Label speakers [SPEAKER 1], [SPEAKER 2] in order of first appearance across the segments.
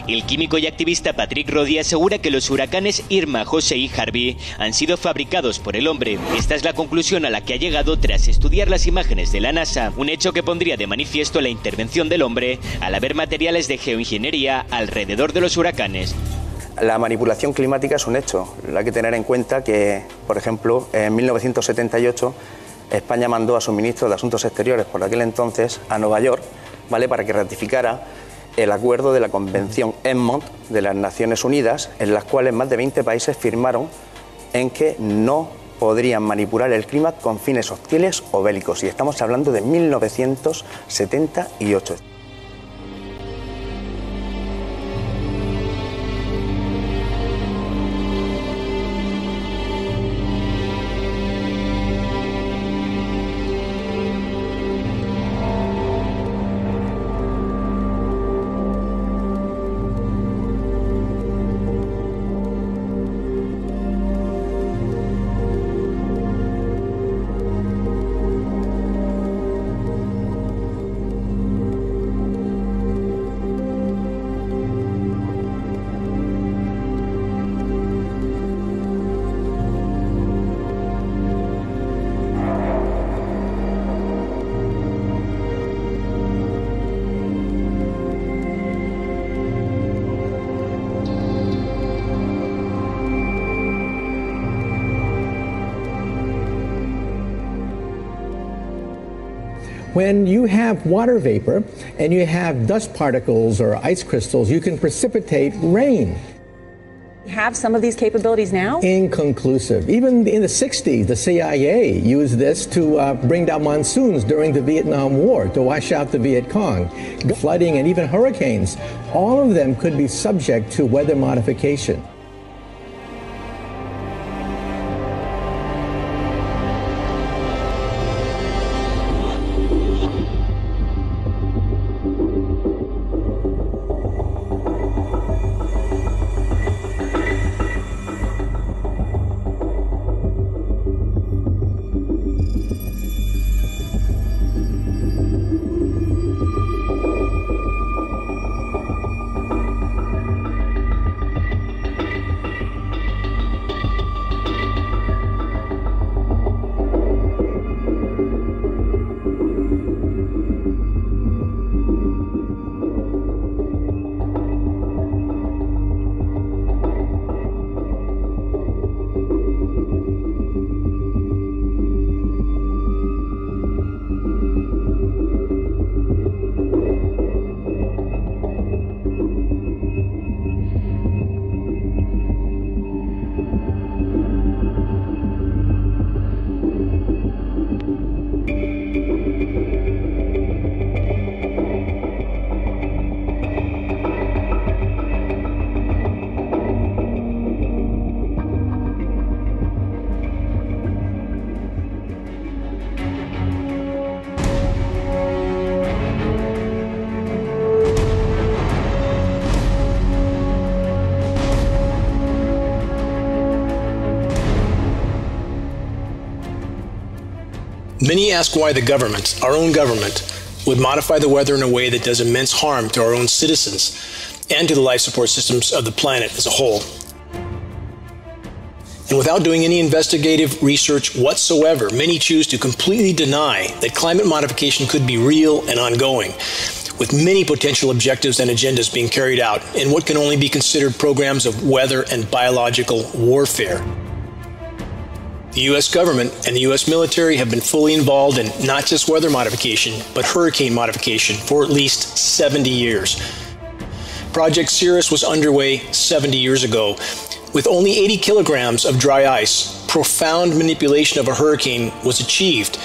[SPEAKER 1] El químico y activista Patrick Roddy asegura que los huracanes Irma, José y Harvey han sido fabricados por el hombre. Esta es la conclusión a la que ha llegado tras estudiar las imágenes de la NASA, un hecho que pondría de manifiesto la intervención del hombre al haber materiales de geoingeniería alrededor de los huracanes.
[SPEAKER 2] La manipulación climática es un hecho. Hay que tener en cuenta que, por ejemplo, en 1978 España mandó a su ministro de Asuntos Exteriores por aquel entonces a Nueva York, ¿vale?, para que ratificara el acuerdo de la Convención Egmont de las Naciones Unidas, en las cuales más de 20 países firmaron en que no podrían manipular el clima con fines hostiles o bélicos. Y estamos hablando de 1978.
[SPEAKER 3] When you have water vapor and you have dust particles or ice crystals, you can precipitate rain.
[SPEAKER 4] Have some of these capabilities now?
[SPEAKER 3] Inconclusive. Even in the 60s, the CIA used this to bring down monsoons during the Vietnam War, to wash out the Viet Cong. Flooding and even hurricanes, all of them could be subject to weather modification.
[SPEAKER 5] Many ask why the government, our own government, would modify the weather in a way that does immense harm to our own citizens and to the life support systems of the planet as a whole. And without doing any investigative research whatsoever, many choose to completely deny that climate modification could be real and ongoing, with many potential objectives and agendas being carried out in what can only be considered programs of weather and biological warfare. The U.S. government and the U.S. military have been fully involved in not just weather modification, but hurricane modification for at least 70 years. Project Cirrus was underway 70 years ago. With only 80 kilograms of dry ice, profound manipulation of a hurricane was achieved.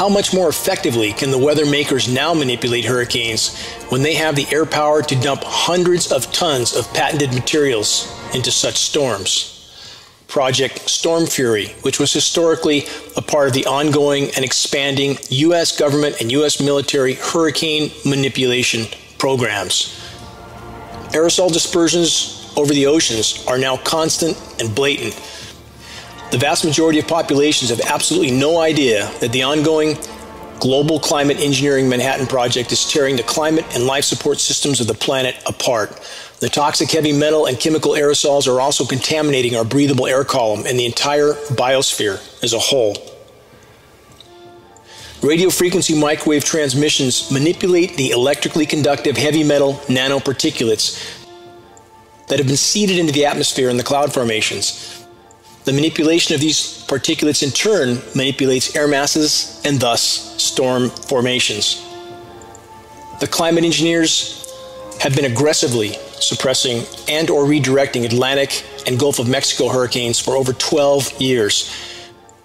[SPEAKER 5] How much more effectively can the weather makers now manipulate hurricanes when they have the air power to dump hundreds of tons of patented materials into such storms? Project Storm Fury, which was historically a part of the ongoing and expanding U.S. government and U.S. military hurricane manipulation programs. Aerosol dispersions over the oceans are now constant and blatant. The vast majority of populations have absolutely no idea that the ongoing global climate engineering Manhattan Project is tearing the climate and life support systems of the planet apart. The toxic heavy metal and chemical aerosols are also contaminating our breathable air column and the entire biosphere as a whole. Radio frequency microwave transmissions manipulate the electrically conductive heavy metal nanoparticulates that have been seeded into the atmosphere and the cloud formations. The manipulation of these particulates in turn manipulates air masses and thus storm formations. The climate engineers have been aggressively suppressing and or redirecting Atlantic and Gulf of Mexico hurricanes for over 12 years.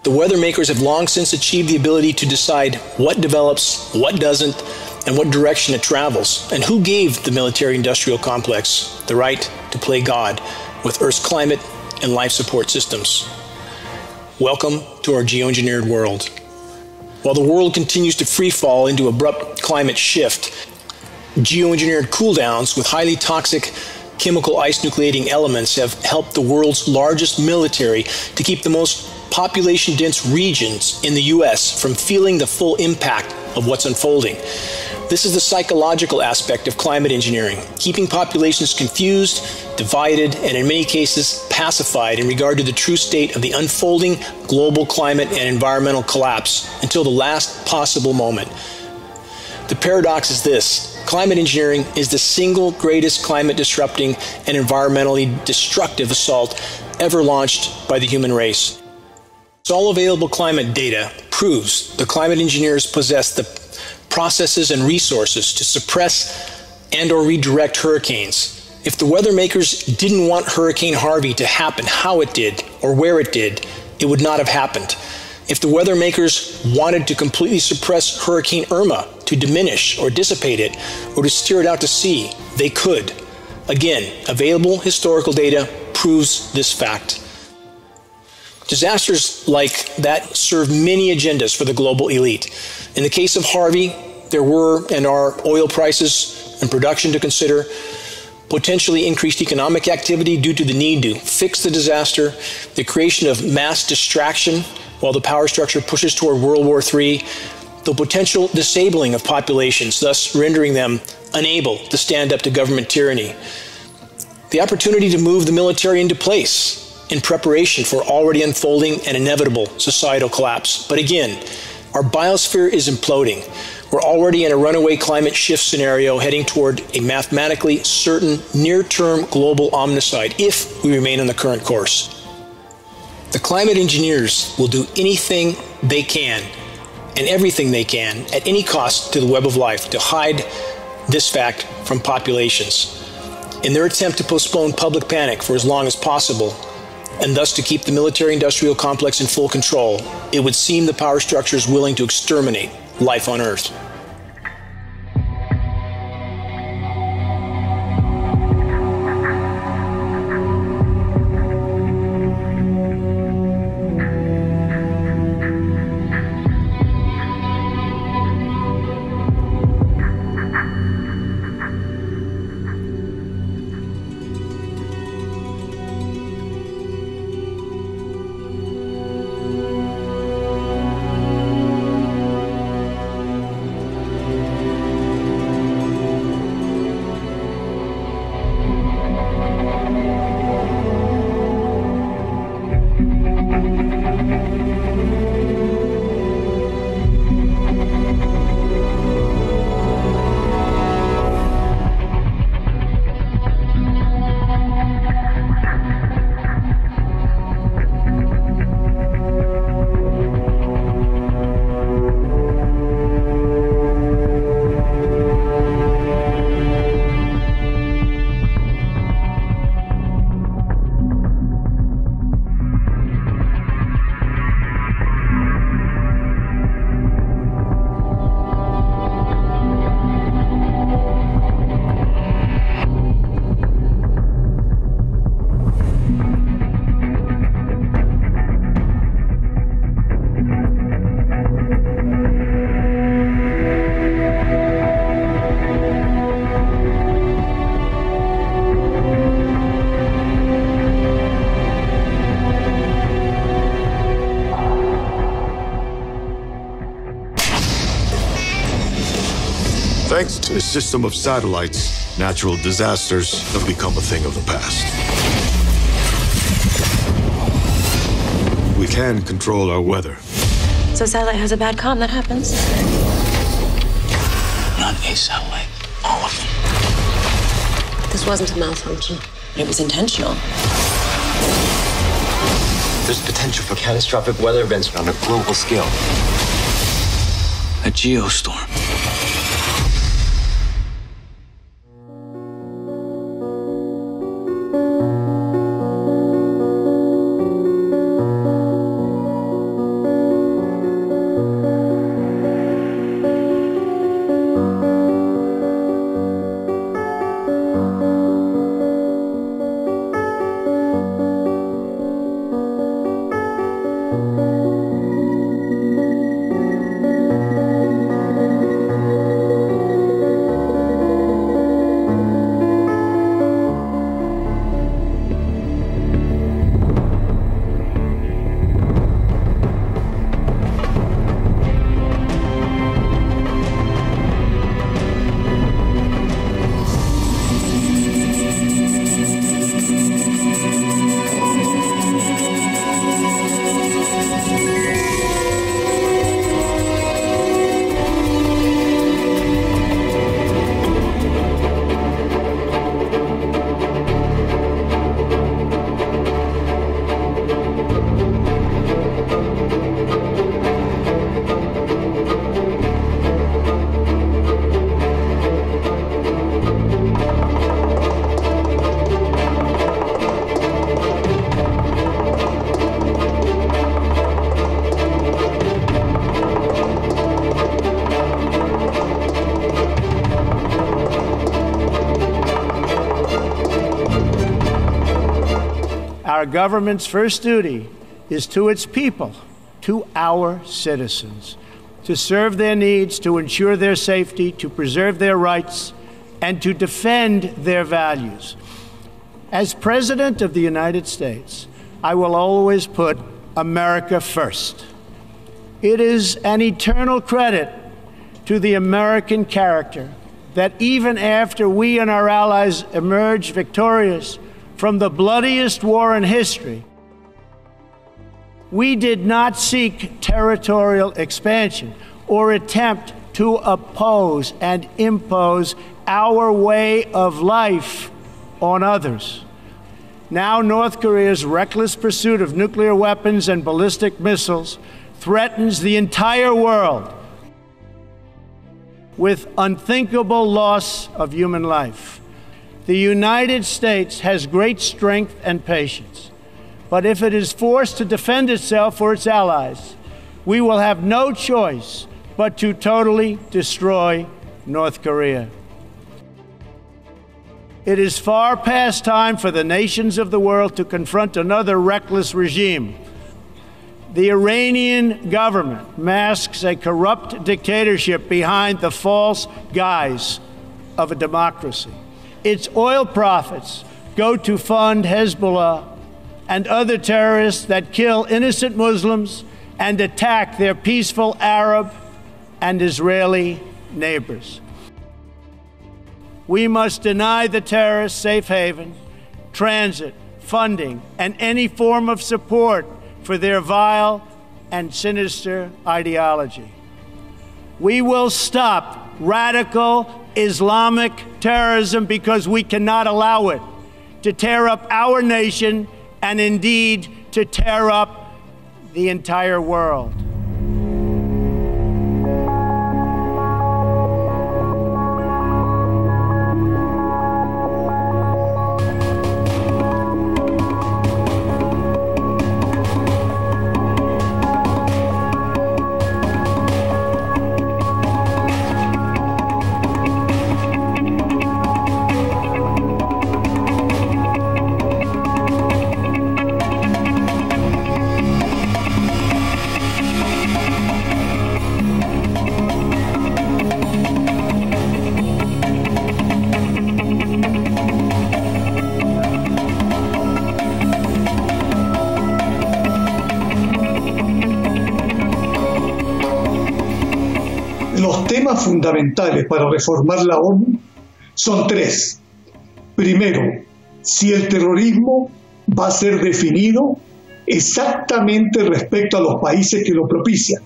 [SPEAKER 5] The weather makers have long since achieved the ability to decide what develops, what doesn't, and what direction it travels, and who gave the military-industrial complex the right to play God with Earth's climate and life support systems. Welcome to our geoengineered world. While the world continues to free fall into abrupt climate shift, geoengineered cooldowns with highly toxic chemical ice nucleating elements have helped the world's largest military to keep the most population-dense regions in the U.S. from feeling the full impact of what's unfolding. This is the psychological aspect of climate engineering, keeping populations confused, divided, and in many cases pacified in regard to the true state of the unfolding global climate and environmental collapse until the last possible moment. The paradox is this: climate engineering is the single greatest climate disrupting and environmentally destructive assault ever launched by the human race. All available climate data proves the climate engineers possess the processes and resources to suppress and or redirect hurricanes. If the weather makers didn't want Hurricane Harvey to happen how it did or where it did, it would not have happened. If the weather makers wanted to completely suppress Hurricane Irma, to diminish or dissipate it, or to steer it out to sea, they could. Again, available historical data proves this fact. Disasters like that serve many agendas for the global elite. In the case of Harvey, there were and are oil prices and production to consider, potentially increased economic activity due to the need to fix the disaster, the creation of mass distraction while the power structure pushes toward World War III, the potential disabling of populations, thus rendering them unable to stand up to government tyranny, the opportunity to move the military into place in preparation for already unfolding and inevitable societal collapse. But again, our biosphere is imploding. We're already in a runaway climate shift scenario heading toward a mathematically certain near-term global omnicide if we remain on the current course. The climate engineers will do anything they can and everything they can at any cost to the web of life to hide this fact from populations. In their attempt to postpone public panic for as long as possible, and thus to keep the military-industrial complex in full control, it would seem the power structure is willing to exterminate life on Earth.
[SPEAKER 6] a system of satellites, natural disasters have become a thing of the past. We can control our weather.
[SPEAKER 7] So a satellite has a bad comm, that happens.
[SPEAKER 8] Not a satellite, all of them.
[SPEAKER 7] This wasn't a malfunction. It was intentional.
[SPEAKER 8] There's potential for catastrophic weather events on a global scale. A geostorm.
[SPEAKER 9] Our government's first duty is to its people, to our citizens, to serve their needs, to ensure their safety, to preserve their rights, and to defend their values. As President of the United States, I will always put America first. It is an eternal credit to the American character that even after we and our allies emerged victorious from the bloodiest war in history, we did not seek territorial expansion or attempt to oppose and impose our way of life on others. Now, North Korea's reckless pursuit of nuclear weapons and ballistic missiles threatens the entire world with unthinkable loss of human life. The United States has great strength and patience, but if it is forced to defend itself or its allies, we will have no choice but to totally destroy North Korea. It is far past time for the nations of the world to confront another reckless regime. The Iranian government masks a corrupt dictatorship behind the false guise of a democracy. Its oil profits go to fund Hezbollah and other terrorists that kill innocent Muslims and attack their peaceful Arab and Israeli neighbors. We must deny the terrorists safe haven, transit, funding, and any form of support for their vile and sinister ideology. We will stop radical Islamic terrorism because we cannot allow it to tear up our nation and indeed to tear up the entire world.
[SPEAKER 10] fundamentales para reformar la ONU son tres. Primero, si el terrorismo va a ser definido exactamente respecto a los países que lo propician.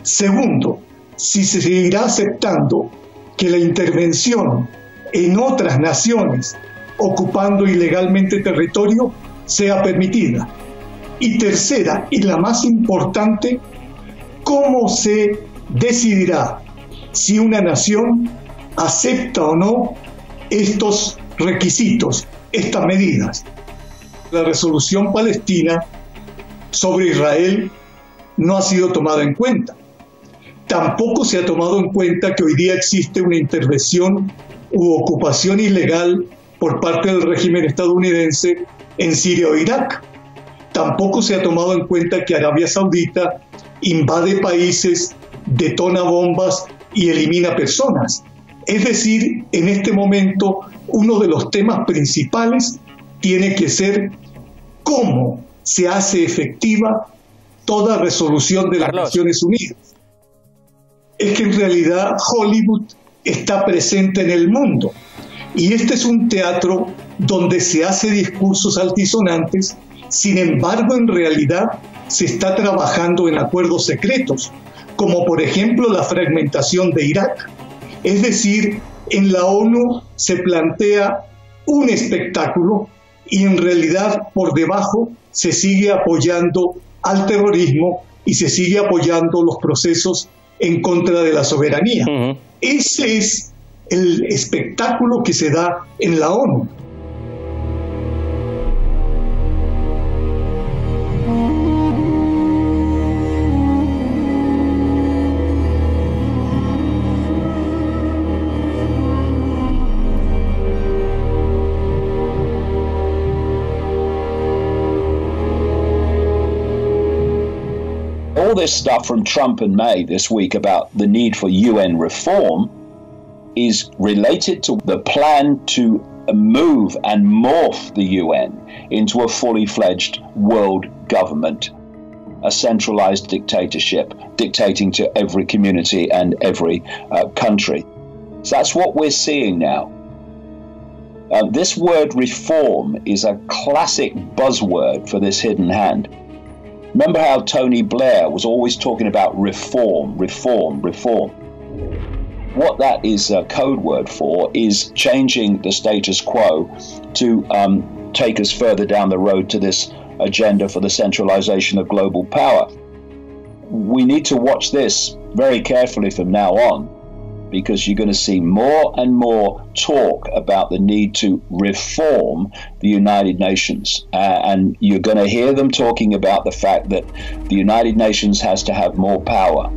[SPEAKER 10] Segundo, si se seguirá aceptando que la intervención en otras naciones ocupando ilegalmente territorio sea permitida. Y tercera, y la más importante, cómo se decidirá si una nación acepta o no estos requisitos, estas medidas. La resolución palestina sobre Israel no ha sido tomada en cuenta. Tampoco se ha tomado en cuenta que hoy día existe una intervención u ocupación ilegal por parte del régimen estadounidense en Siria o Irak. Tampoco se ha tomado en cuenta que Arabia Saudita invade países, detona bombas y elimina personas. Es decir, en este momento, uno de los temas principales tiene que ser cómo se hace efectiva toda resolución de las Naciones Unidas. Es que en realidad Hollywood está presente en el mundo y este es un teatro donde se hace discursos altisonantes. Sin embargo, en realidad se está trabajando en acuerdos secretos, como por ejemplo la fragmentación de Irak. Es decir, en la ONU se plantea un espectáculo y en realidad por debajo se sigue apoyando al terrorismo y se sigue apoyando los procesos en contra de la soberanía. Ese es el espectáculo que se da en la ONU.
[SPEAKER 11] All this stuff from Trump and May this week about the need for UN reform is related to the plan to move and morph the UN into a fully fledged world government, a centralized dictatorship dictating to every community and every country. So that's what we're seeing now. This word reform is a classic buzzword for this hidden hand. Remember how Tony Blair was always talking about reform, reform, reform. What that is a code word for is changing the status quo to take us further down the road to this agenda for the centralization of global power. We need to watch this very carefully from now on, because you're going to see more and more talk about the need to reform the United Nations. And you're going to hear them talking about the fact that the United Nations has to have more power.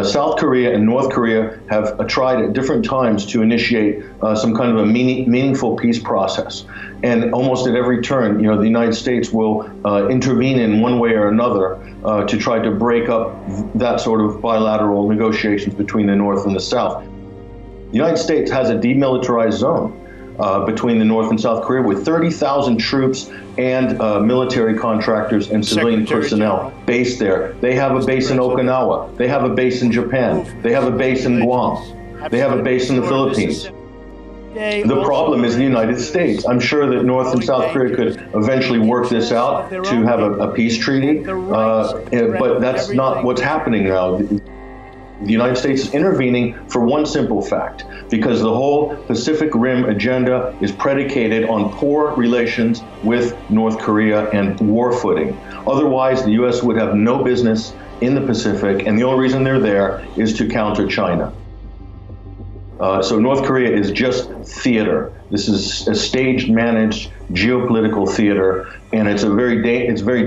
[SPEAKER 12] South Korea and North Korea have tried at different times to initiate some kind of a meaningful peace process. And almost at every turn, the United States will intervene in one way or another to try to break up that sort of bilateral negotiations between the North and the South. The United States has a demilitarized zone between the North and South Korea with 30,000 troops and military contractors and civilian personnel based there. They have a base in Okinawa. They have a base in Japan. They have a base in Guam. They have a base in the Philippines. The problem is the United States. I'm sure that North and South Korea could eventually work this out to have a peace treaty, but that's not what's happening now. The United States is intervening for one simple fact, because the whole Pacific Rim agenda is predicated on poor relations with North Korea and war footing. Otherwise, the U.S. would have no business in the Pacific, and the only reason they're there is to counter China. So North Korea is just theater. This is a staged, managed geopolitical theater, and it's very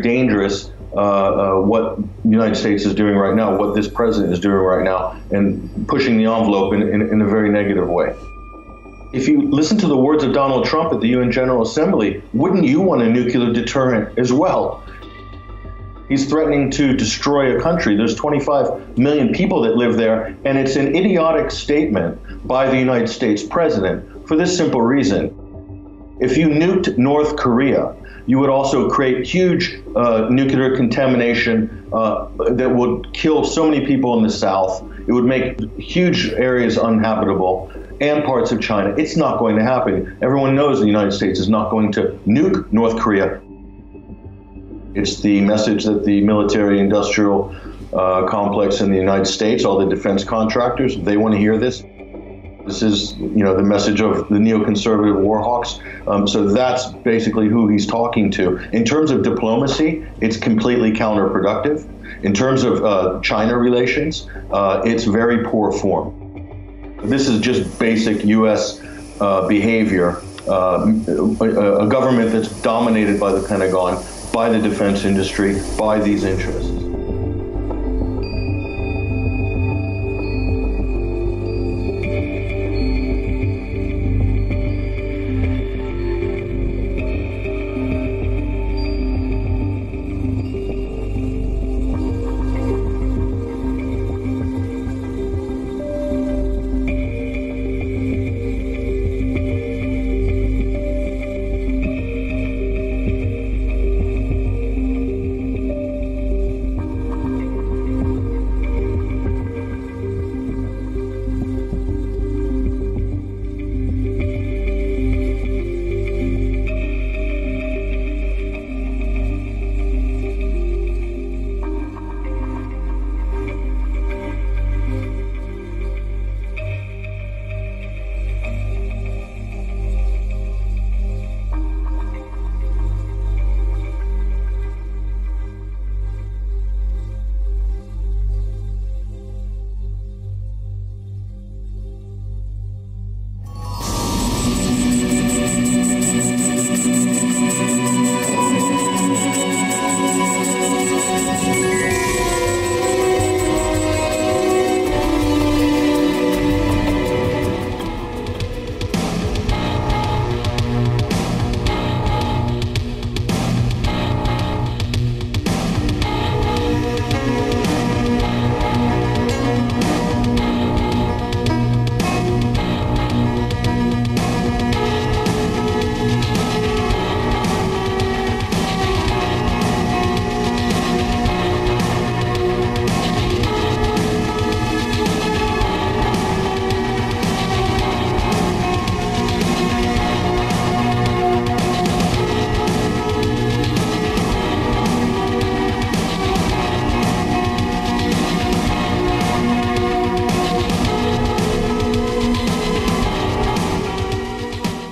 [SPEAKER 12] dangerous. What the United States is doing right now, what this president is doing right now, and pushing the envelope in a very negative way. If you listen to the words of Donald Trump at the UN General Assembly, wouldn't you want a nuclear deterrent as well? He's threatening to destroy a country. There's 25 million people that live there, and it's an idiotic statement by the United States president for this simple reason. If you nuked North Korea, you would also create huge nuclear contamination that would kill so many people in the South. It would make huge areas uninhabitable and parts of China. It's not going to happen. Everyone knows the United States is not going to nuke North Korea. It's the message that the military-industrial complex in the United States, all the defense contractors, they want to hear this. This is, the message of the neoconservative war hawks. So that's basically who he's talking to. In terms of diplomacy, it's completely counterproductive. In terms of China relations, it's very poor form. This is just basic U.S. behavior. A government that's dominated by the Pentagon, by the defense industry, by these interests.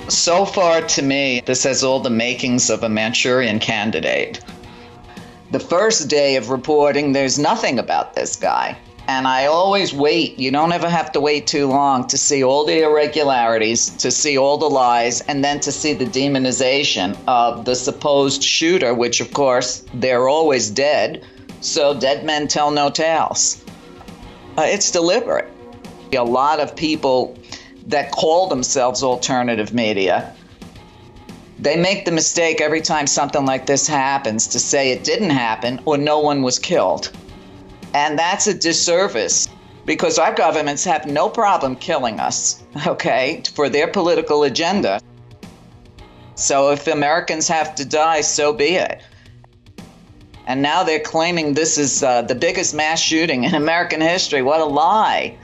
[SPEAKER 13] So far, to me, this has all the makings of a Manchurian Candidate. The first day of reporting, there's nothing about this guy. And I always wait. You don't ever have to wait too long to see all the irregularities, to see all the lies, and then to see the demonization of the supposed shooter, which, of course, they're always dead. So dead men tell no tales. It's deliberate. A lot of people that call themselves alternative media, they make the mistake every time something like this happens to say it didn't happen or no one was killed. And that's a disservice because our governments have no problem killing us, okay, for their political agenda. So if Americans have to die, so be it. And now they're claiming this is the biggest mass shooting in American history. What a lie.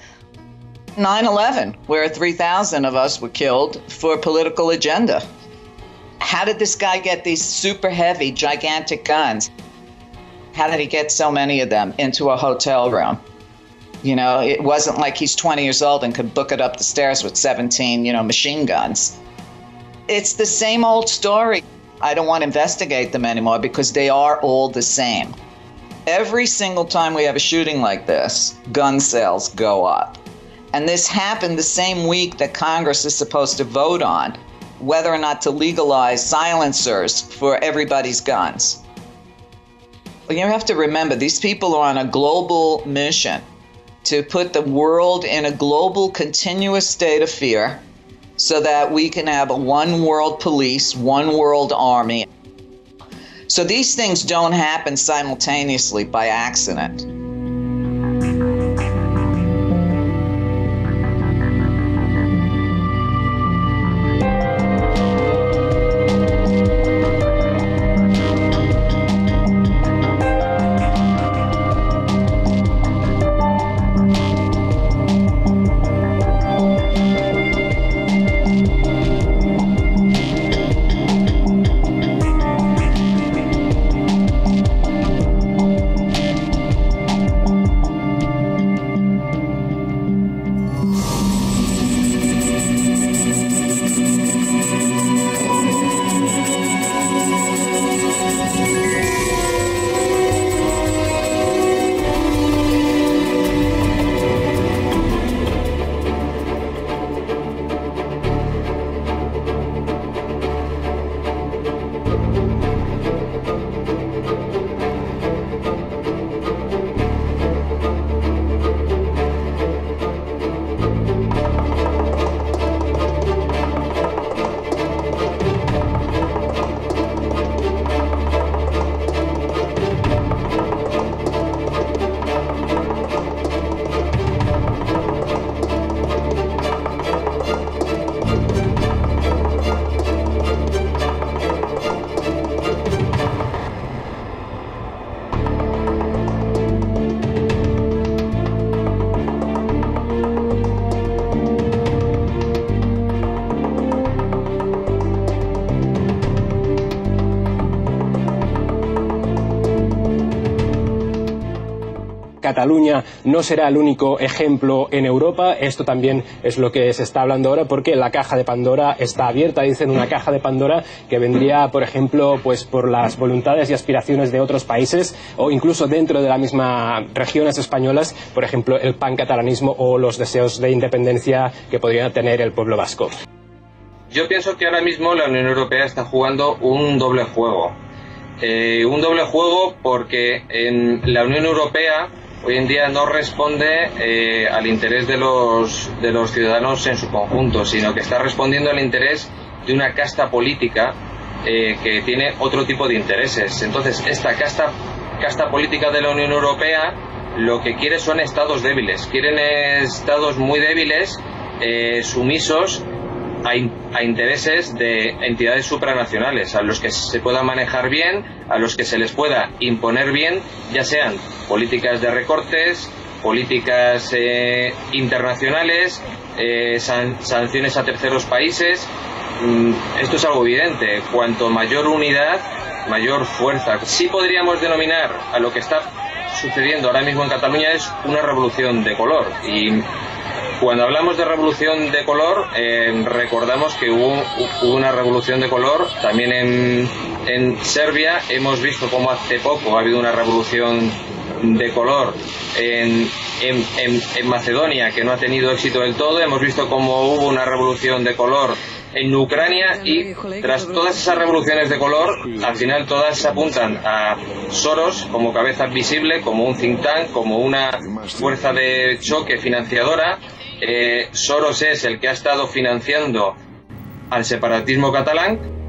[SPEAKER 13] 9/11, where 3,000 of us were killed for a political agenda. How did this guy get these super heavy, gigantic guns? How did he get so many of them into a hotel room? You know, it wasn't like he's 20 years old and could book it up the stairs with 17, machine guns. It's the same old story. I don't want to investigate them anymore because they are all the same. Every single time we have a shooting like this, gun sales go up. And this happened the same week that Congress is supposed to vote on whether or not to legalize silencers for everybody's guns. Well, you have to remember, these people are on a global mission to put the world in a global continuous state of fear so that we can have a one world police, one world army. So these things don't happen simultaneously by accident.
[SPEAKER 14] Cataluña no será el único ejemplo en Europa. Esto también es lo que se está hablando ahora, porque la caja de Pandora está abierta. Dicen una caja de Pandora que vendría, por ejemplo, pues por las voluntades y aspiraciones de otros países, o incluso dentro de las mismas regiones españolas, por ejemplo, el pancatalanismo o los deseos de independencia que podría tener el pueblo vasco.
[SPEAKER 15] Yo pienso que ahora mismo la Unión Europea está jugando un doble juego. Un doble juego porque en la Unión Europea hoy en día no responde al interés de los ciudadanos en su conjunto, sino que está respondiendo al interés de una casta política que tiene otro tipo de intereses. Entonces, esta casta política de la Unión Europea lo que quiere son estados débiles. Quieren estados muy débiles, sumisos a intereses de entidades supranacionales, a los que se pueda manejar bien, a los que se les pueda imponer bien, ya sean políticas de recortes, políticas internacionales, sanciones a terceros países. Esto es algo evidente. Cuanto mayor unidad, mayor fuerza. Sí podríamos denominar a lo que está sucediendo ahora mismo en Cataluña es una revolución de color. Y cuando hablamos de revolución de color, recordamos que hubo una revolución de color también en Serbia. Hemos visto cómo hace poco ha habido una revolución de color en Macedonia, que no ha tenido éxito del todo. Hemos visto cómo hubo una revolución de color en Ucrania, y tras todas esas revoluciones de color, al final todas apuntan a Soros como cabeza visible, como un think tank, como una fuerza de choque financiadora. Soros es el que ha estado financiando al separatismo catalán.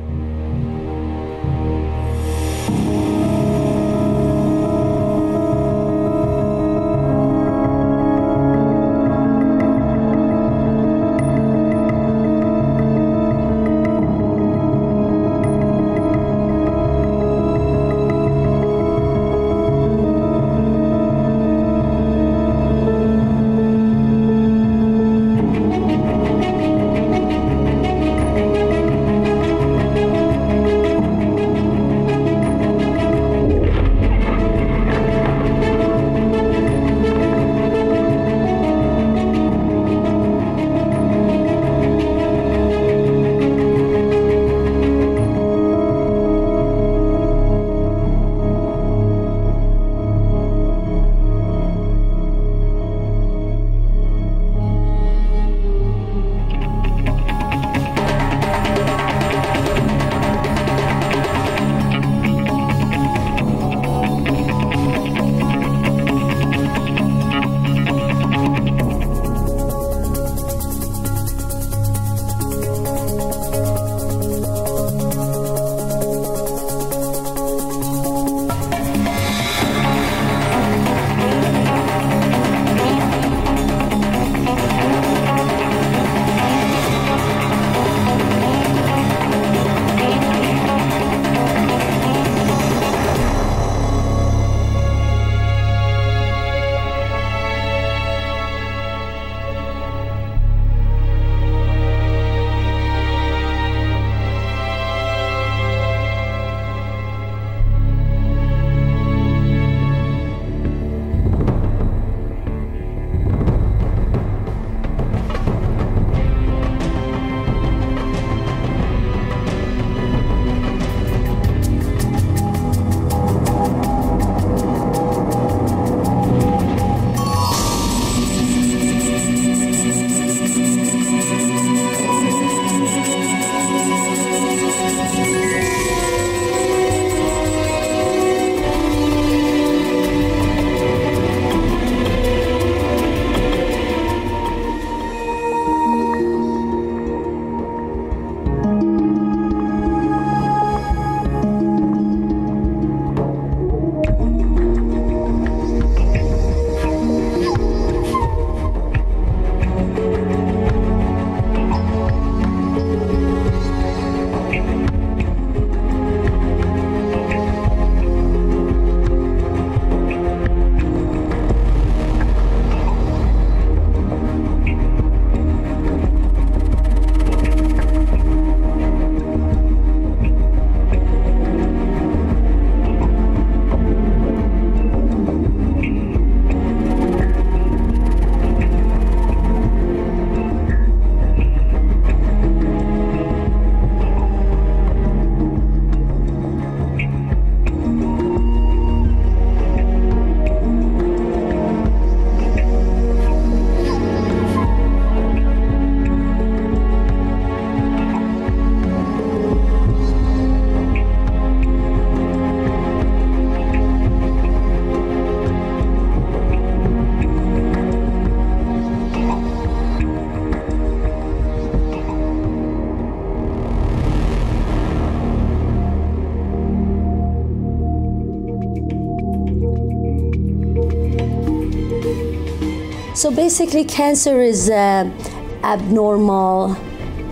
[SPEAKER 16] So basically, cancer is abnormal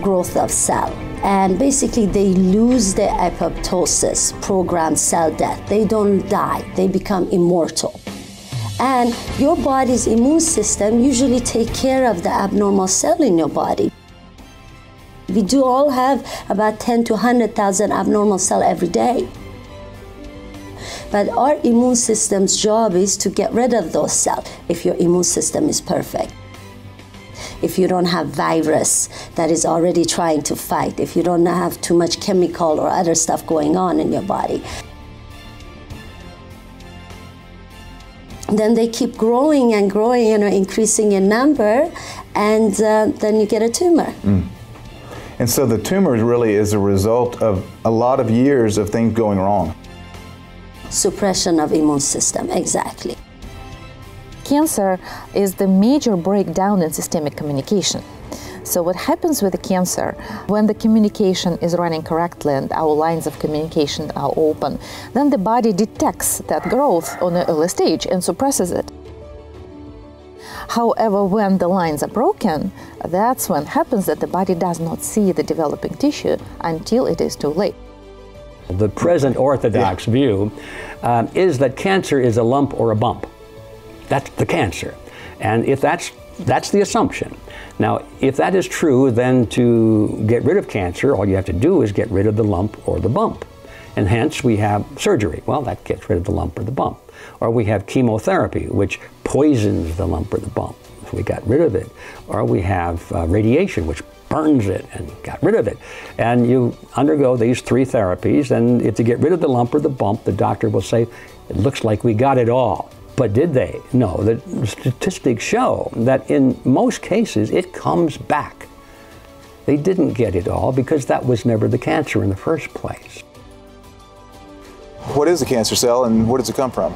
[SPEAKER 16] growth of cell. And basically, they lose their apoptosis, programmed cell death. They don't die, they become immortal. And your body's immune system usually take care of the abnormal cell in your body. We do all have about 10 to 100,000 abnormal cells every day. But our immune system's job is to get rid of those cells if your immune system is perfect. If you don't have virus that is already trying to fight, if you don't have too much chemical or other stuff going on in your body. Then they keep growing and growing, increasing in number, and then you get a tumor.
[SPEAKER 17] And so the tumor really is a result of a lot of years of things going wrong.
[SPEAKER 16] Suppression of immune system, exactly.
[SPEAKER 18] Cancer is the major breakdown in systemic communication. So what happens with the cancer, when the communication is running correctly and our lines of communication are open, then the body detects that growth on an early stage and suppresses it. However, when the lines are broken, that's when it happens that the body does not see the developing tissue until it is too late.
[SPEAKER 19] The present orthodox view is that cancer is a lump or a bump. That's the cancer. And if that's the assumption. Now, if that is true, then to get rid of cancer, all you have to do is get rid of the lump or the bump. And hence we have surgery. Well, that gets rid of the lump or the bump. Or we have chemotherapy, which poisons the lump or the bump. So we got rid of it. Or we have radiation, which burns it and got rid of it. And you undergo these three therapies, and if you get rid of the lump or the bump, the doctor will say, it looks like we got it all. But did they? No, the statistics show that in most cases it comes back. They didn't get it all because that was never the cancer in the first place.
[SPEAKER 17] What is a cancer cell and where does it come from?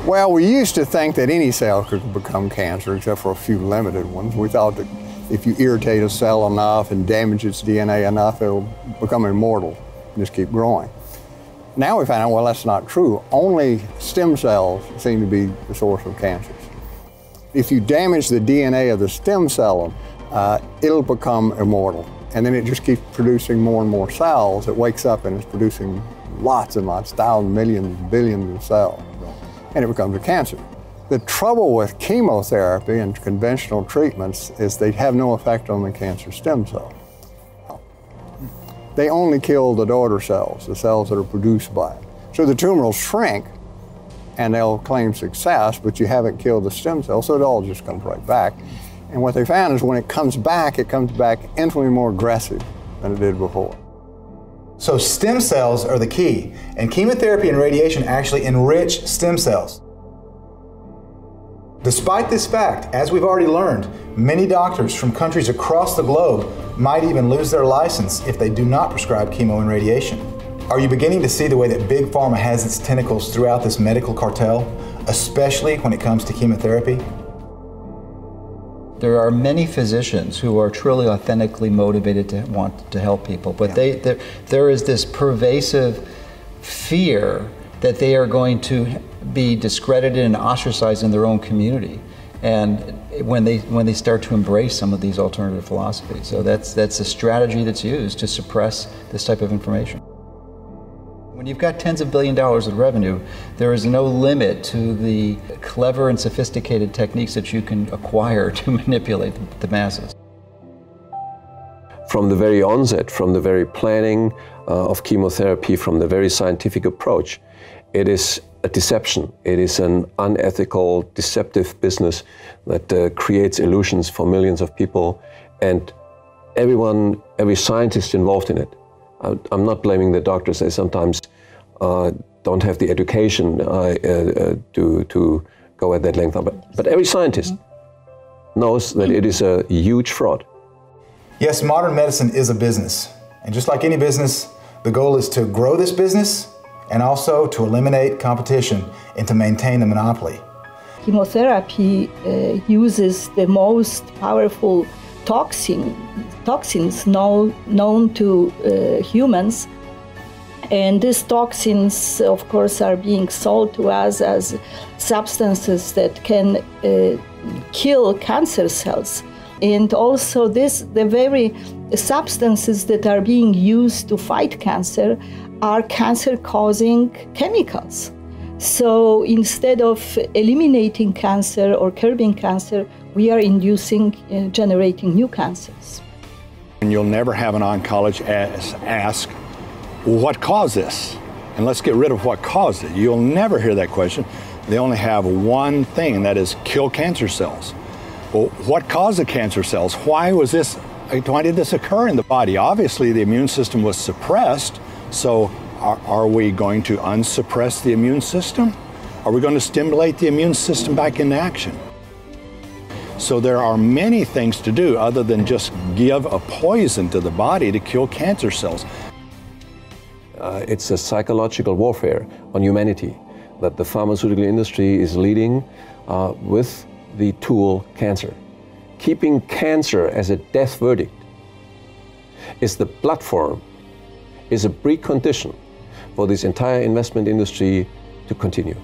[SPEAKER 20] Well, we used to think that any cell could become cancer except for a few limited ones. We thought that if you irritate a cell enough and damage its DNA enough, it will become immortal and just keep growing. Now we find out, well, that's not true. Only stem cells seem to be the source of cancers. If you damage the DNA of the stem cell, it'll become immortal. And then it just keeps producing more and more cells. It wakes up and it's producing lots and lots, thousands, millions, billions of cells. And it becomes a cancer. The trouble with chemotherapy and conventional treatments is they have no effect on the cancer stem cell. They only kill the daughter cells, the cells that are produced by it. So the tumor will shrink and they'll claim success, but you haven't killed the stem cell, so it all just comes right back. And what they found is when it comes back infinitely more aggressive than it did before.
[SPEAKER 17] So stem cells are the key, and chemotherapy and radiation actually enrich stem cells. Despite this fact, as we've already learned, many doctors from countries across the globe might even lose their license if they do not prescribe chemo and radiation. Are you beginning to see the way that Big Pharma has its tentacles throughout this medical cartel, especially when it comes to chemotherapy?
[SPEAKER 21] There are many physicians who are truly authentically motivated to want to help people, but there is this pervasive fear that they are going to be discredited and ostracized in their own community, and when they start to embrace some of these alternative philosophies. So that's a strategy that's used to suppress this type of information. When you've got tens of billions of dollars of revenue, there is no limit to the clever and sophisticated techniques that you can acquire to manipulate the masses.
[SPEAKER 22] From the very onset, from the very planning of chemotherapy, from the very scientific approach, it is a deception. It is an unethical, deceptive business that creates illusions for millions of people, and every scientist involved in it. I'm not blaming the doctors. They sometimes don't have the education to go at that length. But every scientist knows that it is a huge fraud.
[SPEAKER 17] Yes, modern medicine is a business. And just like any business, the goal is to grow this business and also to eliminate competition and to maintain the monopoly.
[SPEAKER 23] Chemotherapy uses the most powerful toxins known to humans, and these toxins, of course, are being sold to us as substances that can kill cancer cells. And also the very substances that are being used to fight cancer are cancer-causing chemicals. So instead of eliminating cancer or curbing cancer, we are generating new cancers.
[SPEAKER 24] And you'll never have an oncologist ask, well, what caused this? And let's get rid of what caused it. You'll never hear that question. They only have one thing, and that is kill cancer cells. Well, what caused the cancer cells? Why did this occur in the body? Obviously, the immune system was suppressed, so are we going to unsuppress the immune system? Are we going to stimulate the immune system back into action? So there are many things to do other than just give a poison to the body to kill cancer cells.
[SPEAKER 22] It's a psychological warfare on humanity that the pharmaceutical industry is leading with the tool cancer. Keeping cancer as a death verdict is the platform, is a precondition for this entire investment industry to continue.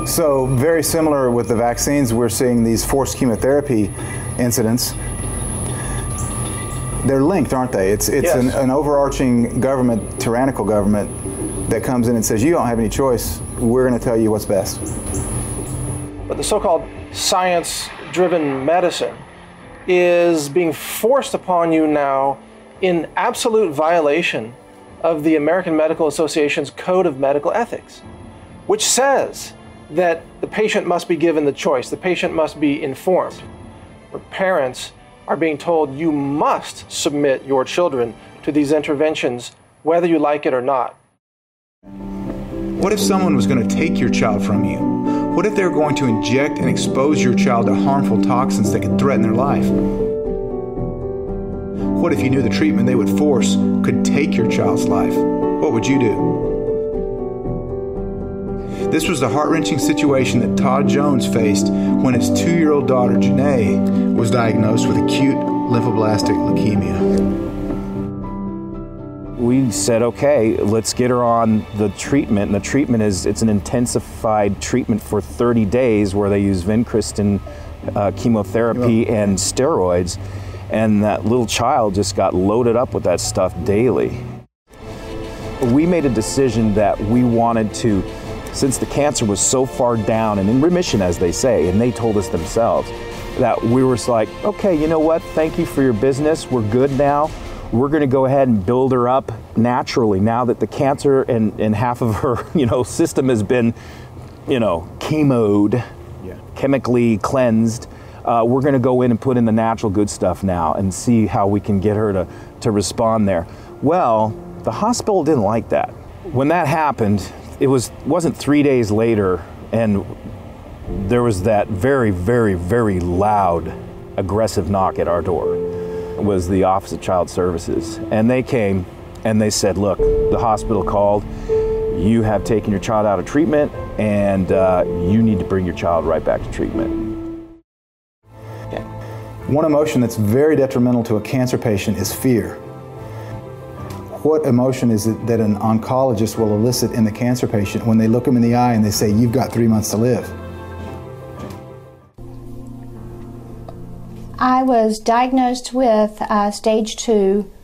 [SPEAKER 17] So very similar with the vaccines, we're seeing these forced chemotherapy incidents. They're linked, aren't they? It's
[SPEAKER 1] Yes.
[SPEAKER 17] an overarching government, tyrannical government, that comes in and says, you don't have any choice, we're going to tell you what's best.
[SPEAKER 1] But the so-called science-driven medicine is being forced upon you now in absolute violation of the American Medical Association's Code of Medical Ethics, which says that the patient must be given the choice, the patient must be informed. Where parents are being told you must submit your children to these interventions, whether you like it or not.
[SPEAKER 17] What if someone was going to take your child from you? What if they were going to inject and expose your child to harmful toxins that could threaten their life? What if you knew the treatment they would force could take your child's life? What would you do? This was the heart-wrenching situation that Todd Jones faced when his 2-year-old daughter, Janae, was diagnosed with acute lymphoblastic leukemia.
[SPEAKER 2] We said, okay, let's get her on the treatment. And the treatment it's an intensified treatment for 30 days where they use vincristine chemotherapy and steroids. And that little child just got loaded up with that stuff daily. We made a decision that we wanted to, since the cancer was so far down and in remission, as they say, and they told us themselves, that we were like, okay, you know what? Thank you for your business. We're good now. We're going to go ahead and build her up naturally now that the cancer and half of her, system has been, chemoed, chemically cleansed. We're going to go in and put in the natural good stuff now and see how we can get her to respond there. Well, the hospital didn't like that. When that happened, it wasn't 3 days later, and there was that very, very, very loud, aggressive knock at our door. It was the Office of Child Services. And they came and they said, look, the hospital called, you have taken your child out of treatment, and you need to bring your child right back to treatment.
[SPEAKER 17] One emotion that's very detrimental to a cancer patient is fear. What emotion is it that an oncologist will elicit in the cancer patient when they look them in the eye and they say, you've got 3 months to live?
[SPEAKER 3] I was diagnosed with stage 2A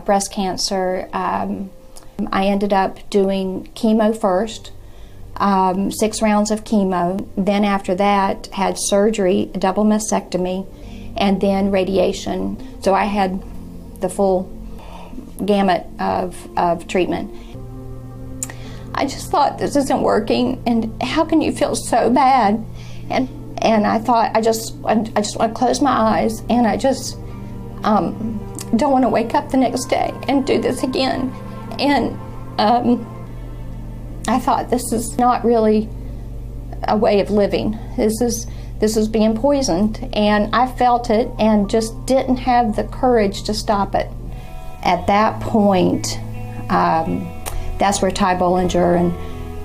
[SPEAKER 3] breast cancer. I ended up doing chemo first, 6 rounds of chemo. Then after that, had surgery, a double mastectomy, and then radiation. So I had the full gamut of treatment. I just thought, this isn't working, and how can you feel so bad? And I thought, I just want to close my eyes, and I just don't want to wake up the next day and do this again. And I thought, this is not really a way of living. This is being poisoned, and I felt it and just didn't have the courage to stop it. At that point, that's where Ty Bollinger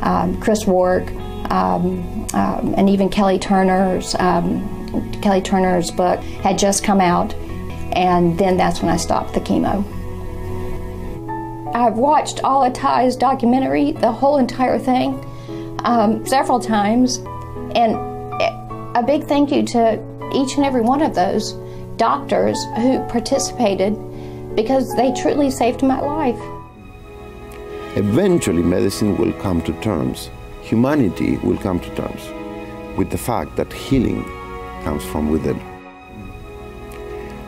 [SPEAKER 3] and Chris Wark and even Kelly Turner's book had just come out, and then that's when I stopped the chemo. I've watched all of Ty's documentary, the whole entire thing, several times, and a big thank you to each and every one of those doctors who participated, because they truly saved my life.
[SPEAKER 4] Eventually, medicine will come to terms, humanity will come to terms with the fact that healing comes from within.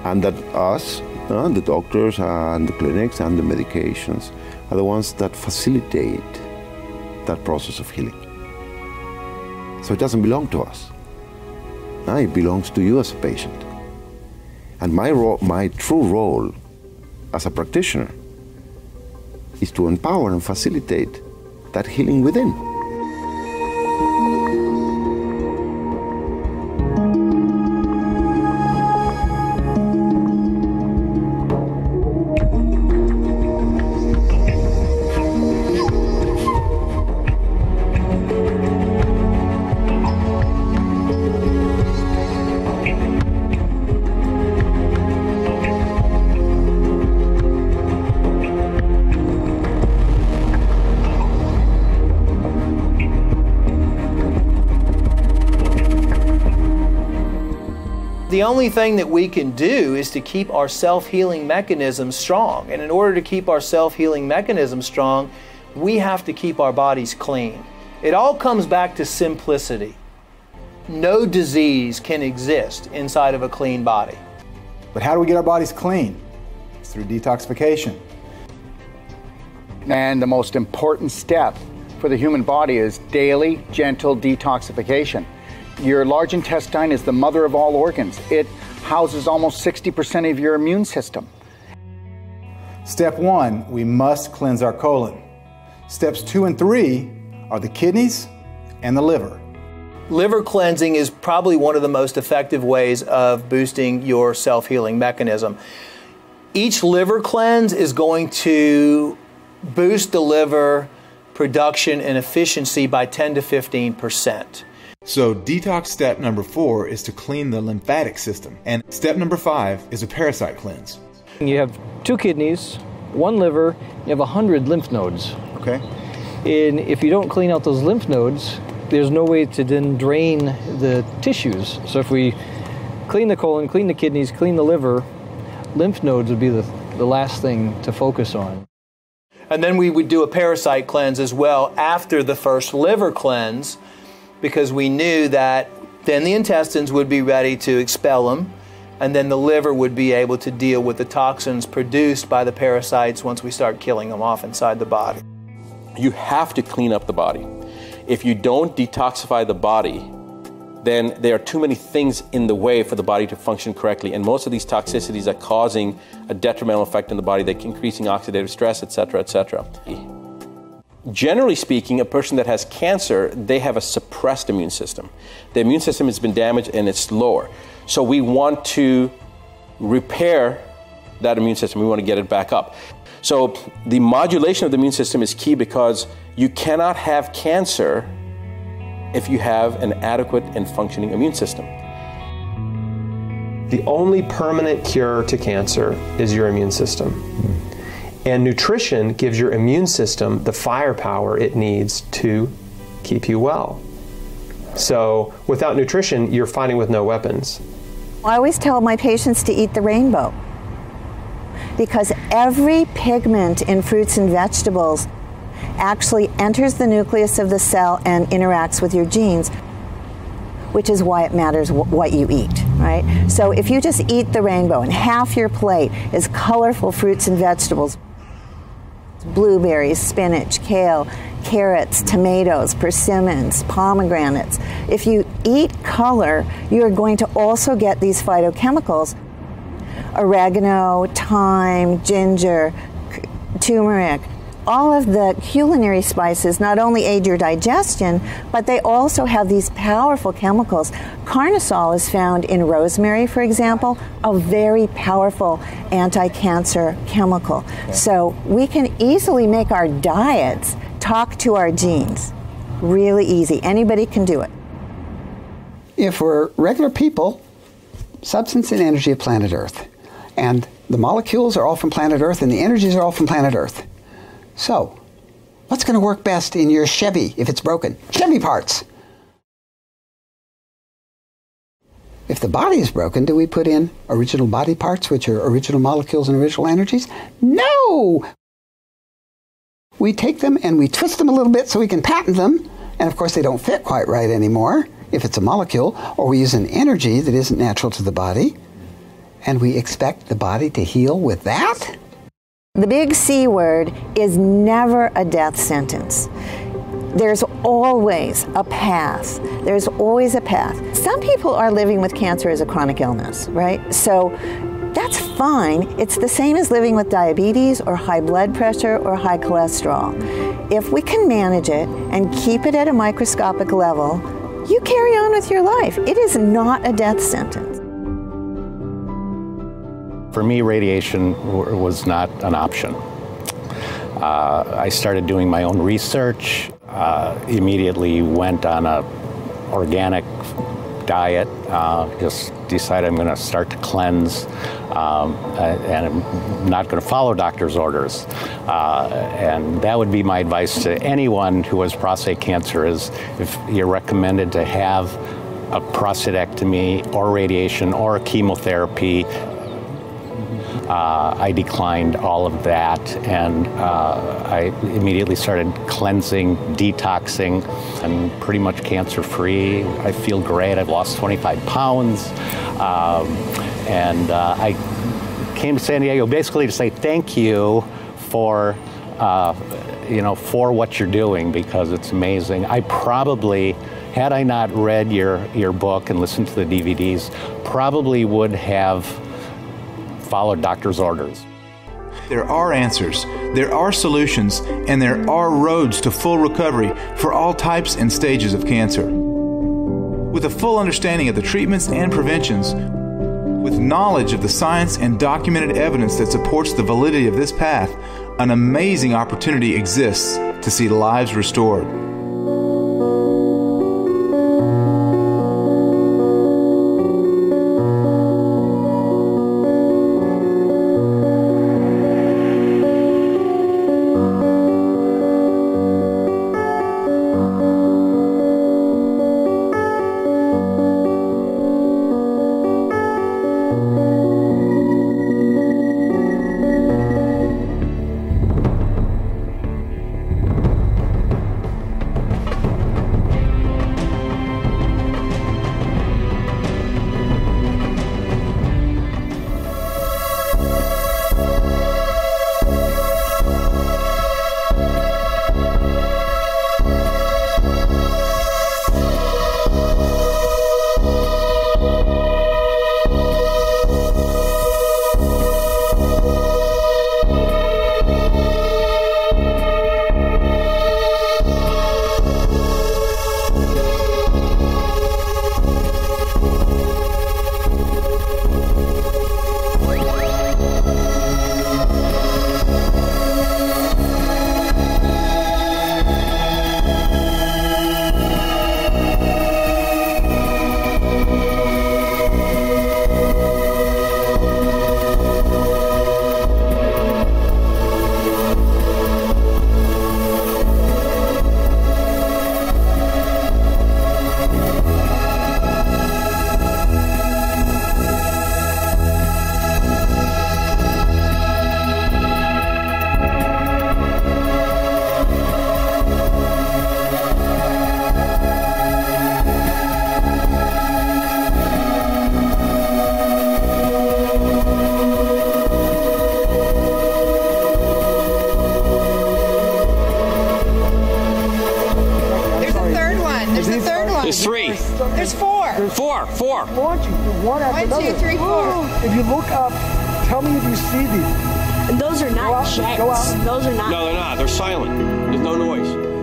[SPEAKER 4] And that us, the doctors and the clinics and the medications, are the ones that facilitate that process of healing. So it doesn't belong to us. It belongs to you as a patient. And my true role as a practitioner is to empower and facilitate that healing within.
[SPEAKER 1] The only thing that we can do is to keep our self-healing mechanism strong. And in order to keep our self-healing mechanism strong, we have to keep our bodies clean. It all comes back to simplicity. No disease can exist inside of a clean body.
[SPEAKER 17] But how do we get our bodies clean? It's through detoxification.
[SPEAKER 5] And the most important step for the human body is daily, gentle detoxification. Your large intestine is the mother of all organs. It houses almost 60% of your immune system.
[SPEAKER 17] Step 1, we must cleanse our colon. Steps 2 and 3 are the kidneys and the liver.
[SPEAKER 1] Liver cleansing is probably one of the most effective ways of boosting your self-healing mechanism. Each liver cleanse is going to boost the liver production and efficiency by 10 to 15%.
[SPEAKER 6] So detox step number 4 is to clean the lymphatic system. And step number 5 is a parasite cleanse.
[SPEAKER 7] You have 2 kidneys, 1 liver, you have 100 lymph nodes.
[SPEAKER 17] Okay.
[SPEAKER 7] And if you don't clean out those lymph nodes, there's no way to then drain the tissues. So if we clean the colon, clean the kidneys, clean the liver, lymph nodes would be the last thing to focus on.
[SPEAKER 1] And then we would do a parasite cleanse as well after the first liver cleanse, because we knew that then the intestines would be ready to expel them, and then the liver would be able to deal with the toxins produced by the parasites once we start killing them off inside the body.
[SPEAKER 25] You have to clean up the body. If you don't detoxify the body, then there are too many things in the way for the body to function correctly, and most of these toxicities are causing a detrimental effect in the body, like increasing oxidative stress, etc., etc. Generally speaking, a person that has cancer, they have a suppressed immune system. The immune system has been damaged and it's lower. So we want to repair that immune system. We want to get it back up. So the modulation of the immune system is key, because you cannot have cancer if you have an adequate and functioning immune system.
[SPEAKER 26] The only permanent cure to cancer is your immune system. And nutrition gives your immune system the firepower it needs to keep you well. So without nutrition, you're fighting with no weapons.
[SPEAKER 27] I always tell my patients to eat the rainbow, because every pigment in fruits and vegetables actually enters the nucleus of the cell and interacts with your genes, which is why it matters what you eat, right? So if you just eat the rainbow and half your plate is colorful fruits and vegetables, Blueberries, spinach, kale, carrots, tomatoes, persimmons, pomegranates. If you eat color, you are going to also get these phytochemicals. Oregano, thyme, ginger, turmeric. All of the culinary spices not only aid your digestion, but they also have these powerful chemicals. Carnosol is found in rosemary, for example, a very powerful anti-cancer chemical. So we can easily make our diets talk to our genes. Really easy. Anybody can do it.
[SPEAKER 8] If we're regular people, substance and energy of planet Earth. And the molecules are all from planet Earth and the energies are all from planet Earth. So, what's going to work best in your Chevy if it's broken? Chevy parts! If the body is broken, do we put in original body parts, which are original molecules and original energies? No! We take them and we twist them a little bit so we can patent them, and of course they don't fit quite right anymore if it's a molecule, or we use an energy that isn't natural to the body, and we expect the body to heal with that?
[SPEAKER 27] The big C word is never a death sentence. There's always a path. There's always a path. Some people are living with cancer as a chronic illness, right? So that's fine. It's the same as living with diabetes or high blood pressure or high cholesterol. If we can manage it and keep it at a microscopic level, you carry on with your life. It is not a death sentence.
[SPEAKER 9] For me, radiation was not an option. I started doing my own research, immediately went on an organic diet, just decided I'm going to start to cleanse, and I'm not going to follow doctor's orders. And that would be my advice to anyone who has prostate cancer, is if you're recommended to have a prostatectomy or radiation or a chemotherapy, I declined all of that, and I immediately started cleansing, detoxing, and pretty much cancer-free. I feel great. I've lost 25 pounds, and I came to San Diego basically to say thank you for, for what you're doing, because it's amazing. I probably, had I not read your book and listened to the DVDs, probably would have followed doctor's orders.
[SPEAKER 6] There are answers, there are solutions, and there are roads to full recovery for all types and stages of cancer. With a full understanding of the treatments and preventions, with knowledge of the science and documented evidence that supports the validity of this path, an amazing opportunity exists to see lives restored.
[SPEAKER 10] There's 3.
[SPEAKER 11] There's 4.
[SPEAKER 10] There's 4. 4.
[SPEAKER 11] Launching one after another. 1, 2, 3, 4. If you look up, tell me if you see these. And those are not jets. Those are not.
[SPEAKER 10] No, they're not. They're silent. There's no noise.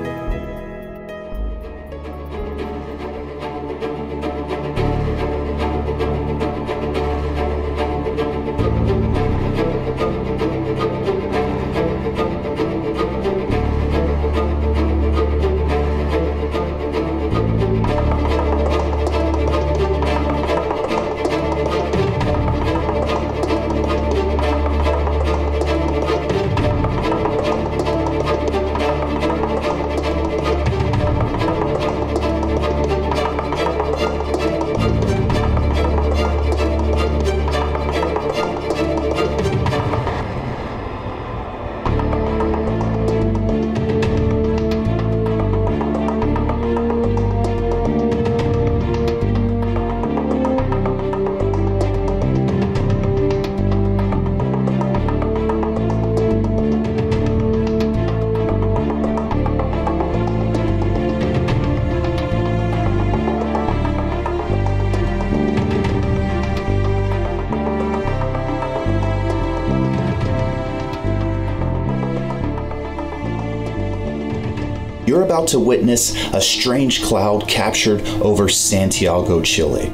[SPEAKER 12] You're about to witness a strange cloud captured over Santiago, Chile.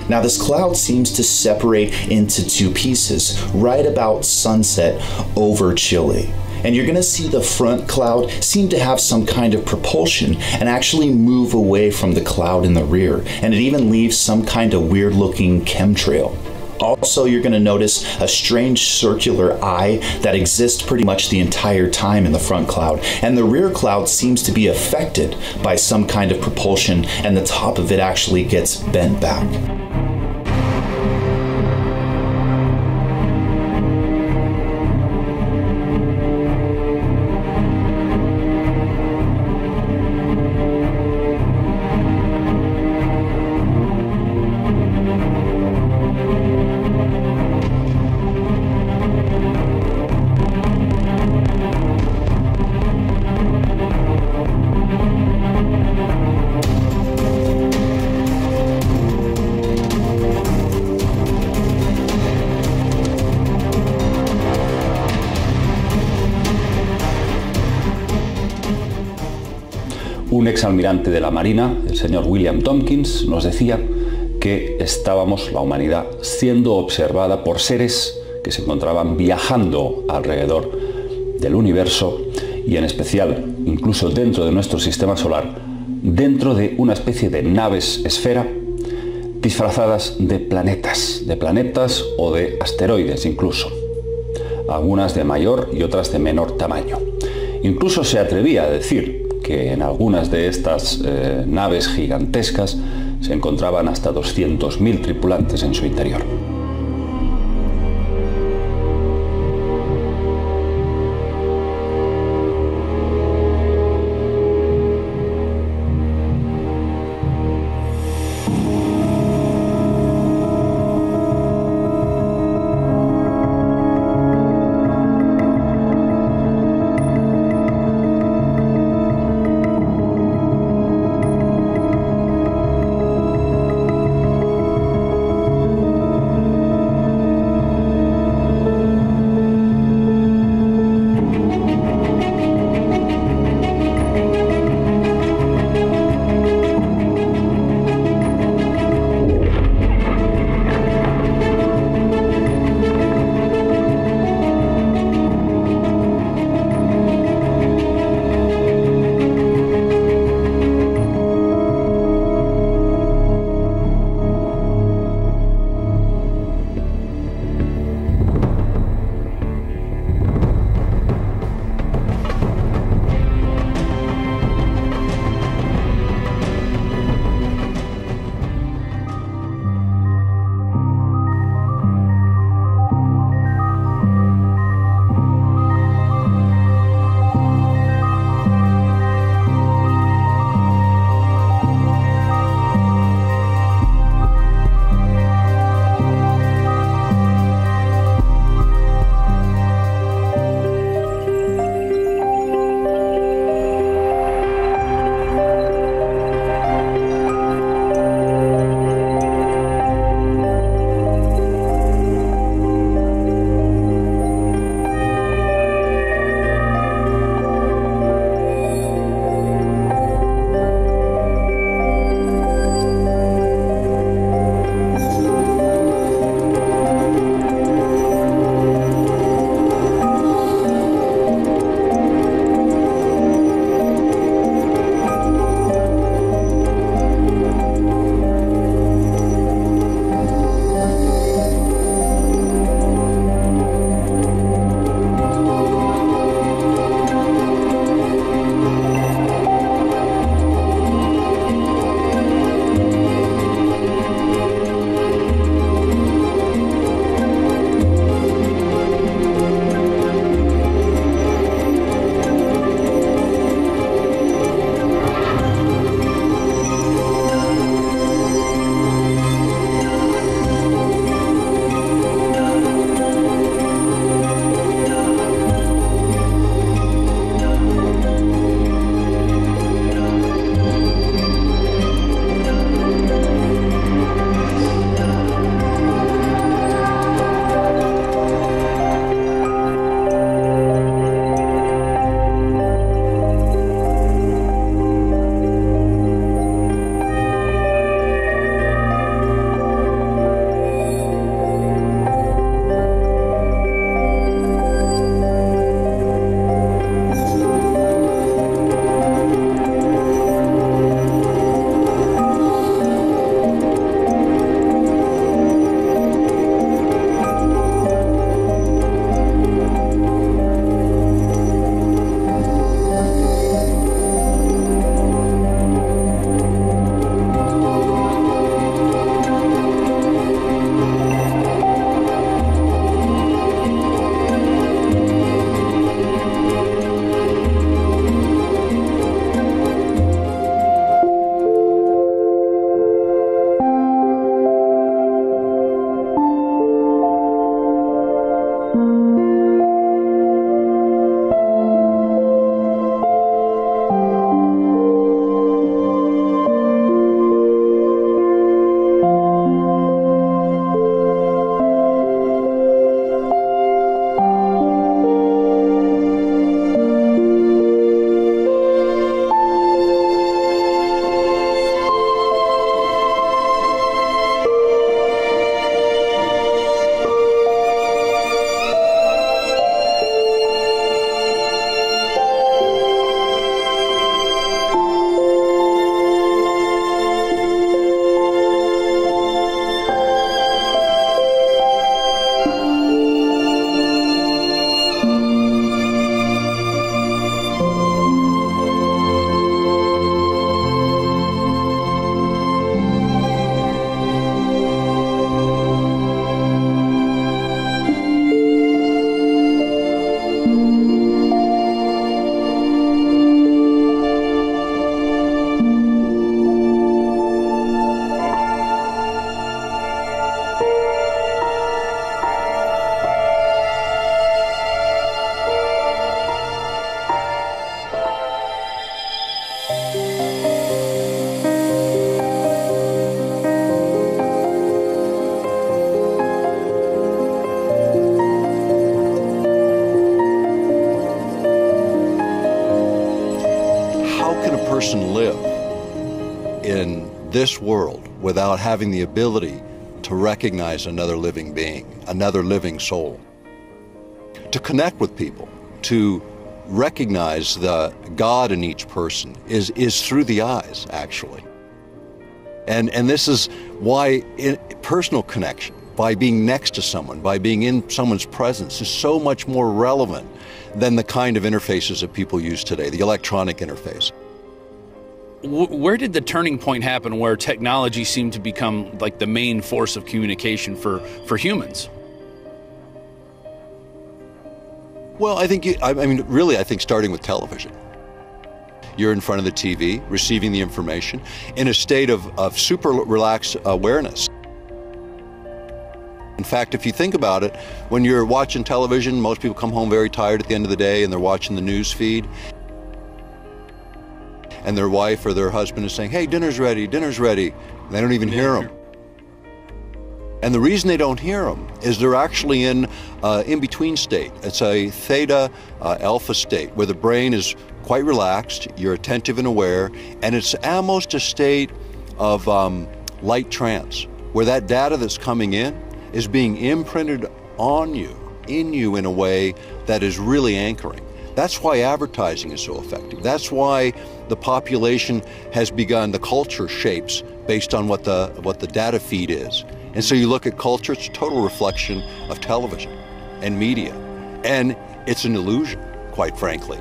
[SPEAKER 12] Now this cloud seems to separate into 2 pieces right about sunset over Chile. And you're gonna see the front cloud seem to have some kind of propulsion and actually move away from the cloud in the rear. And it even leaves some kind of weird looking chemtrail. Also, you're going to notice a strange circular eye that exists pretty much the entire time in the front cloud. And the rear cloud seems to be affected by some kind of propulsion, and the top of it actually gets bent back.
[SPEAKER 13] Un exalmirante de la Marina, el señor William Tompkins, nos decía que estábamos, la humanidad, siendo observada por seres que se encontraban viajando alrededor del universo y en especial, incluso dentro de nuestro sistema solar, dentro de una especie de naves esfera disfrazadas de planetas o de asteroides incluso, algunas de mayor y otras de menor tamaño. Incluso se atrevía a decir que en algunas de estas naves gigantescas se encontraban hasta 200.000 tripulantes en su interior.
[SPEAKER 14] in this world without having the ability to recognize another living being, another living soul. To connect with people, to recognize the God in each person is through the eyes, actually. And this is why personal connection, by being next to someone, by being in someone's presence, is so much more relevant than the kind of interfaces that people use today, the electronic interface.
[SPEAKER 15] Where did the turning point happen where technology seemed to become like the main force of communication for humans?
[SPEAKER 14] Well, I think, I think starting with television. You're in front of the TV, receiving the information in a state of super relaxed awareness. In fact, if you think about it, when you're watching television, most people come home very tired at the end of the day and they're watching the news feed. And their wife or their husband is saying, hey, dinner's ready, dinner's ready. And they don't even hear them. And the reason they don't hear them is they're actually in between state. It's a theta alpha state where the brain is quite relaxed, you're attentive and aware, and it's almost a state of light trance, where that data that's coming in is being imprinted on you, in you in a way that is really anchoring. That's why advertising is so effective. That's why the population has begun, the culture shapes based on what the data feed is. And so you look at culture, it's a total reflection of television and media. And it's an illusion, quite frankly.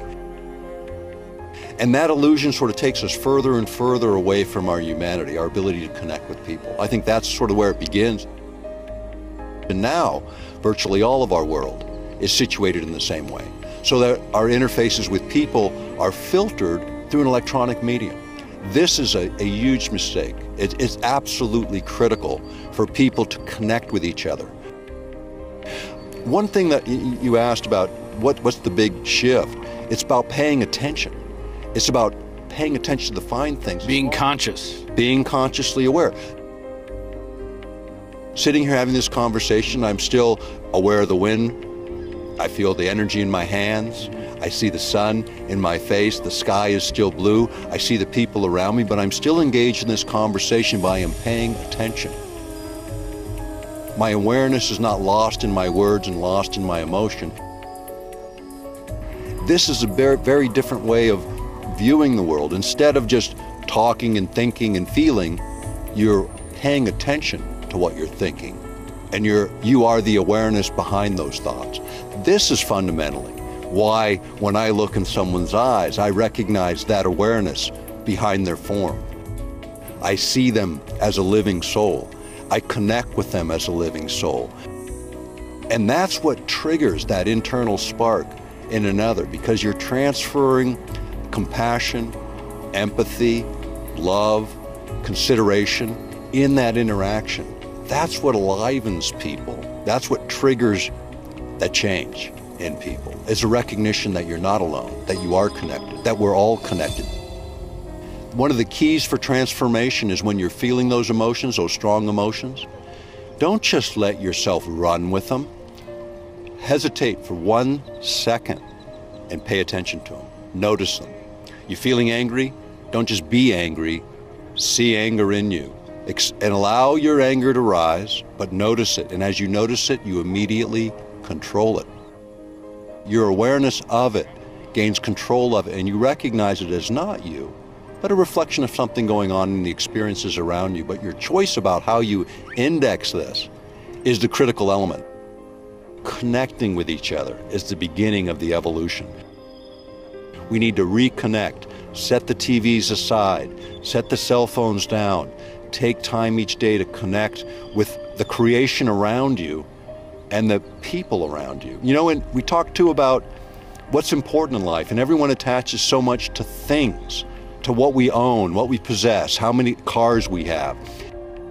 [SPEAKER 14] And that illusion sort of takes us further and further away from our humanity, our ability to connect with people. I think that's sort of where it begins. And now, virtually all of our world is situated in the same way, so that our interfaces with people are filtered through an electronic medium. This is a huge mistake. It's absolutely critical for people to connect with each other. One thing that you asked about, what's the big shift? It's about paying attention. It's about paying attention to the fine things.
[SPEAKER 15] Being conscious.
[SPEAKER 14] Being consciously aware. Sitting here having this conversation, I'm still aware of the wind. I feel the energy in my hands. I see the sun in my face. The sky is still blue. I see the people around me, but I'm still engaged in this conversation by I am paying attention. My awareness is not lost in my words and lost in my emotion. This is a very, very different way of viewing the world. Instead of just talking and thinking and feeling, you're paying attention to what you're thinking. And you are the awareness behind those thoughts. This is fundamentally why when I look in someone's eyes, I recognize that awareness behind their form. I see them as a living soul. I connect with them as a living soul. And that's what triggers that internal spark in another, because you're transferring compassion, empathy, love, consideration in that interaction. That's what enlivens people. That's what triggers that change in people. It's a recognition that you're not alone, that you are connected, that we're all connected. One of the keys for transformation is when you're feeling those emotions, those strong emotions, don't just let yourself run with them. Hesitate for 1 second and pay attention to them. Notice them. You're feeling angry? Don't just be angry. See anger in you. And allow your anger to rise, but notice it. And as you notice it, you immediately control it. Your awareness of it gains control of it, and you recognize it as not you, but a reflection of something going on in the experiences around you. But your choice about how you index this is the critical element. Connecting with each other is the beginning of the evolution. We need to reconnect, set the TVs aside, set the cell phones down, take time each day to connect with the creation around you and the people around you. You know, and we talk too about what's important in life, and everyone attaches so much to things, to what we own, what we possess, how many cars we have.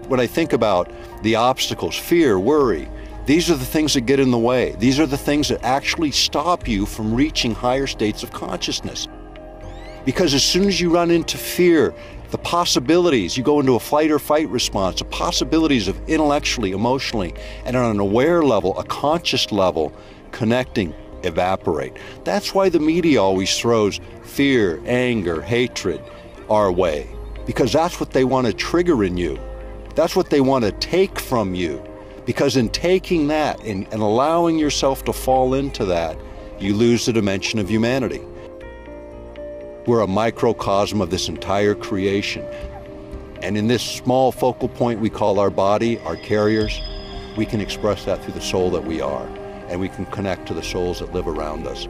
[SPEAKER 14] When I think about the obstacles, fear, worry, these are the things that get in the way. These are the things that actually stop you from reaching higher states of consciousness. Because as soon as you run into fear, the possibilities, you go into a flight or fight response, the possibilities of intellectually, emotionally, and on an aware level, a conscious level, connecting, evaporate. That's why the media always throws fear, anger, hatred our way, because that's what they want to trigger in you. That's what they want to take from you. Because in taking that and allowing yourself to fall into that, you lose the dimension of humanity. We're a microcosm of this entire creation. And in this small focal point we call our body, our carriers, we can express that through the soul that we are. And we can connect to the souls that live around us.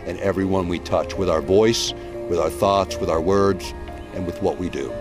[SPEAKER 14] And everyone we touch with our voice, with our thoughts, with our words, and with what we do.